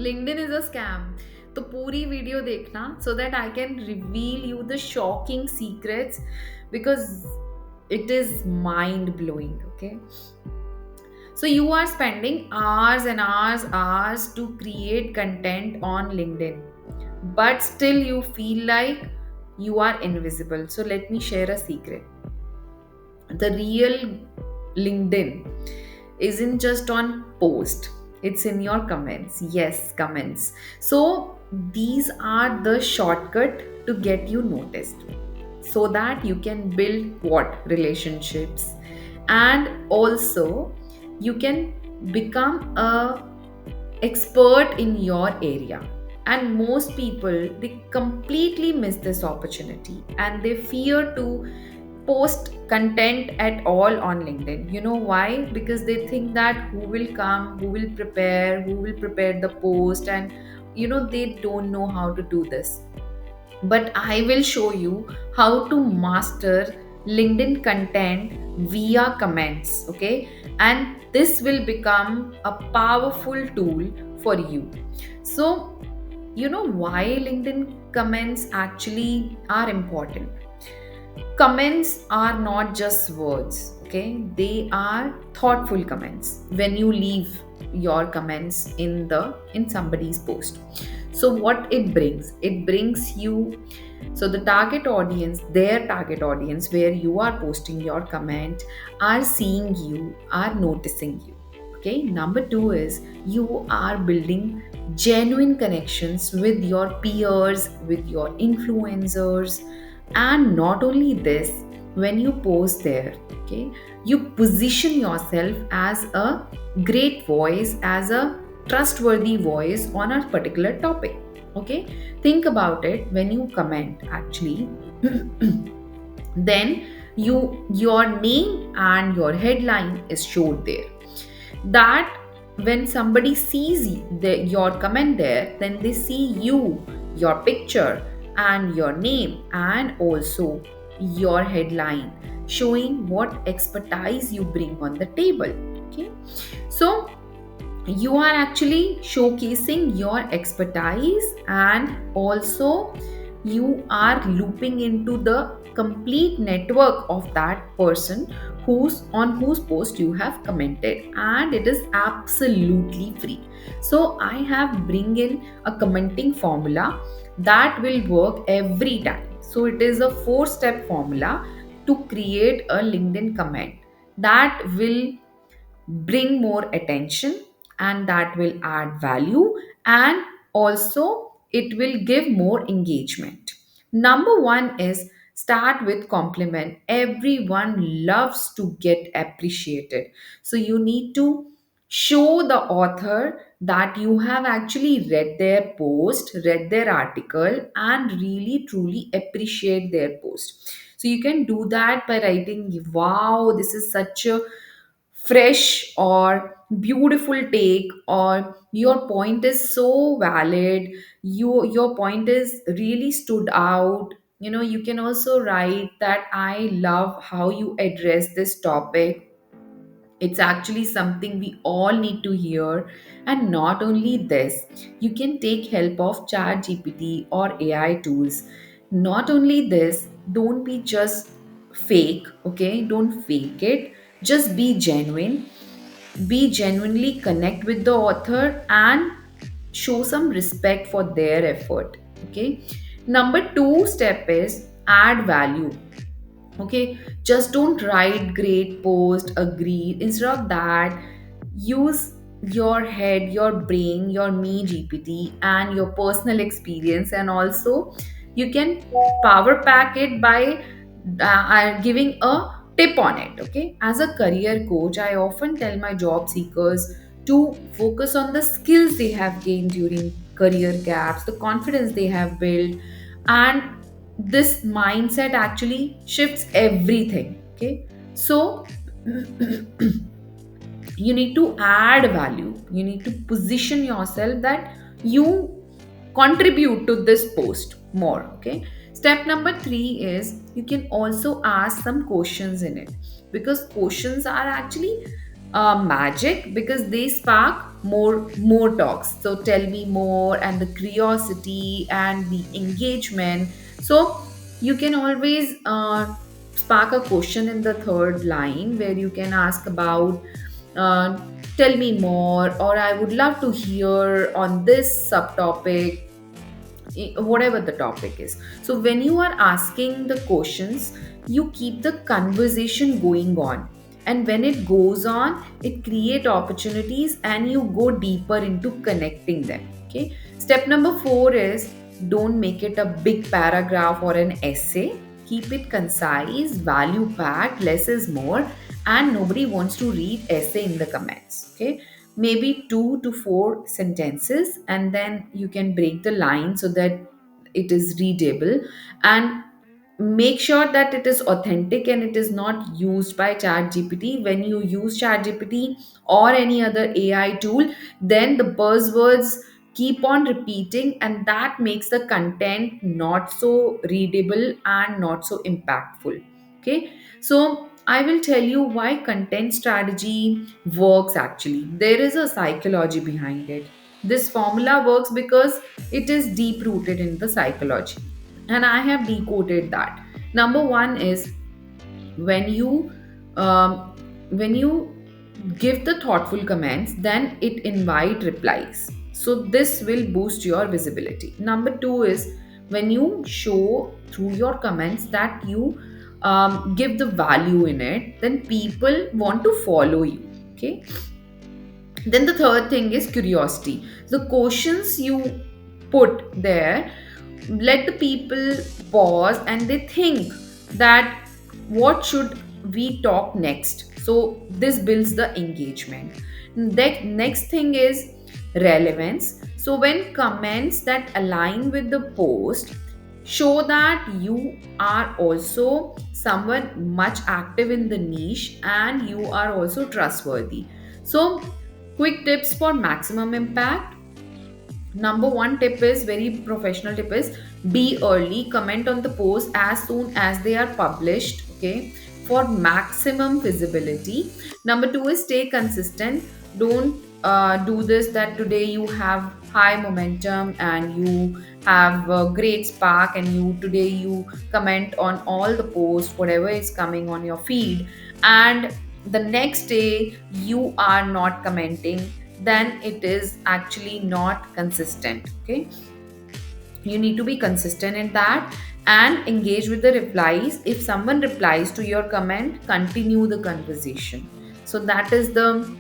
LinkedIn is a scam. तो पूरी video देखना so that I can reveal you the shocking secrets, because it is mind blowing. Okay, so you are spending hours and hours to create content on LinkedIn, but still you feel like you are invisible. So let me share a secret. The real LinkedIn isn't just on post, it's in your comments. Yes, comments. So these are the shortcut to get you noticed, so that you can build what relationships, and also you can become a expert in your area. And most people, they completely miss this opportunity, and they fear to post content at all on LinkedIn. You know why? Because they think that who will come, who will prepare the post, and they don't know how to do this. But I will show you how to master LinkedIn content via comments, okay? And this will become a powerful tool for you. So, you know why LinkedIn comments actually are important? Comments are not just words, okay? They are thoughtful comments. When you leave your comments in somebody's post, so what it brings you, so the target audience, their target audience where you are posting your comment, are seeing you, are noticing you. Okay, number 2 is you are building genuine connections with your peers, with your influencers. And not only this, when you post there, okay, you position yourself as a great voice, as a trustworthy voice on a particular topic. Okay, think about it. When you comment, actually, then your name and your headline is showed there. That when somebody sees your comment there, then they see you, your picture, and your name, and also your headline, showing what expertise you bring on the table. Okay, so you are actually showcasing your expertise, and also you are looping into the complete network of that person whose post you have commented, and it is absolutely free. So I have bring in a commenting formula that will work every time. So it is a 4-step formula to create a LinkedIn comment that will bring more attention, and that will add value, and also it will give more engagement. Number 1 is start with compliment. Everyone loves to get appreciated, so you need to show the author that you have actually read their post, read their article, and really truly appreciate their post. So you can do that by writing, wow, this is such a fresh or beautiful take, or your point is so valid, your point is really stood out. You can also write that I love how you address this topic. It's actually something we all need to hear. And not only this, you can take help of chat gpt or AI tools. Not only this, don't be just fake, okay? Don't fake it, just be genuine. Be genuinely connect with the author and show some respect for their effort. Okay, number 2 step is add value. Okay, just don't write great post, agree. Instead of that, use your head, your brain, your me gpt, and your personal experience. And also you can power pack it by giving a tip on it. Okay, as a career coach, I often tell my job seekers to focus on the skills they have gained during career gaps, the confidence they have built, and this mindset actually shifts everything. Okay, so you need to add value, you need to position yourself that you contribute to this post more. Okay, step number 3 is you can also ask some questions in it, because questions are actually magic because they spark more talks. So tell me more, and the curiosity and the engagement. So you can always spark a question in the third line where you can ask about, uh, tell me more, or I would love to hear on this subtopic, whatever the topic is. So when you are asking the questions, you keep the conversation going on, and when it goes on, it create opportunities and you go deeper into connecting them. Okay, step number 4 is, don't make it a big paragraph or an essay. Keep it concise, value packed, less is more, and nobody wants to read essay in the comments. Okay, maybe 2 to 4 sentences, and then you can break the line so that it is readable, and make sure that it is authentic and it is not used by chat gpt. When you use chat gpt or any other ai tool, then the buzzwords keep on repeating, and that makes the content not so readable and not so impactful. Okay, so I will tell you why content strategy works. Actually, there is a psychology behind it. This formula works because it is deep rooted in the psychology, and I have decoded that. Number one is, when you um, when you give the thoughtful comments, then it invite replies, so this will boost your visibility. Number two is, when you show through your comments that you give the value in it, then people want to follow you. Okay, then the third thing is curiosity. The questions you put there, let the people pause and they think that what should we talk next. So this builds the engagement. The next thing is relevance. So when comments that align with the post show that you are also someone much active in the niche and you are also trustworthy. So quick tips for maximum impact. Number one tip is very professional tip is, be early, comment on the post as soon as they are published. Okay, for maximum visibility. Number two is stay consistent. Don't do this that today you have high momentum and you have a great spark, and you today you comment on all the posts whatever is coming on your feed, and the next day you are not commenting, then it is actually not consistent. Okay, you need to be consistent in that and engage with the replies. If someone replies to your comment, continue the conversation. So that is the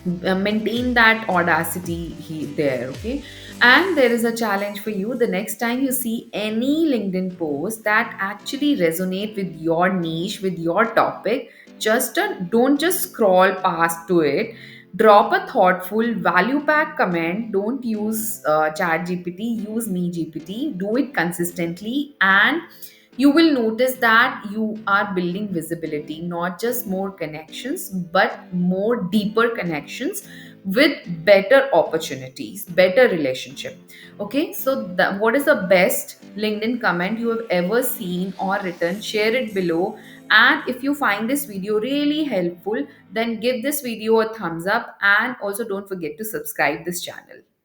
maintain that audacity there. Okay, and there is a challenge for you. The next time you see any linkedin post that actually resonate with your niche, with your topic, just don't just scroll past to it. Drop a thoughtful value pack comment. Don't use chat gpt, use me gpt. Do it consistently, and you will notice that you are building visibility, not just more connections but more deeper connections with better opportunities, better relationship. Okay, so what is the best linkedin comment you have ever seen or written? Share it below, and if you find this video really helpful, then give this video a thumbs up, and also don't forget to subscribe this channel.